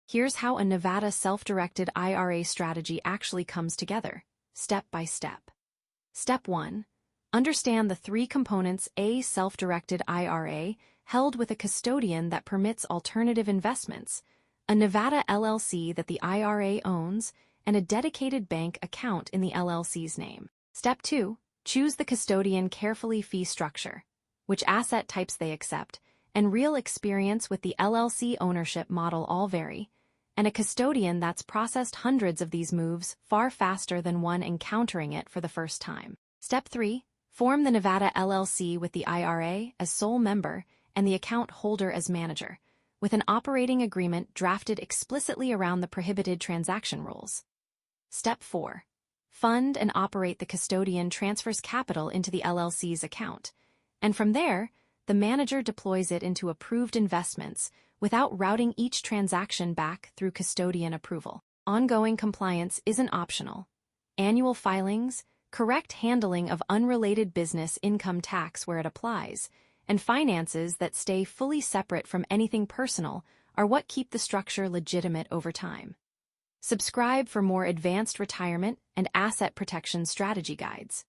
Here's how a Nevada self-directed IRA strategy actually comes together, step by step. Step 1. Understand the three components a self-directed IRA held with a custodian that permits alternative investments, a Nevada LLC that the IRA owns, and a dedicated bank account in the LLC's name. Step 2. Choose the custodian carefully fee structure, which asset types they accept, and real experience with the LLC ownership model all vary, and a custodian that's processed hundreds of these moves far faster than one encountering it for the first time. Step 3. Form the Nevada LLC with the IRA as sole member and the account holder as manager, with an operating agreement drafted explicitly around the prohibited transaction rules. Step 4. Fund and operate the custodian transfers capital into the LLC's account, and from there, the manager deploys it into approved investments without routing each transaction back through custodian approval. Ongoing compliance isn't optional. Annual filings, correct handling of unrelated business income tax where it applies, and finances that stay fully separate from anything personal are what keep the structure legitimate over time. Subscribe for more advanced retirement and asset protection strategy guides.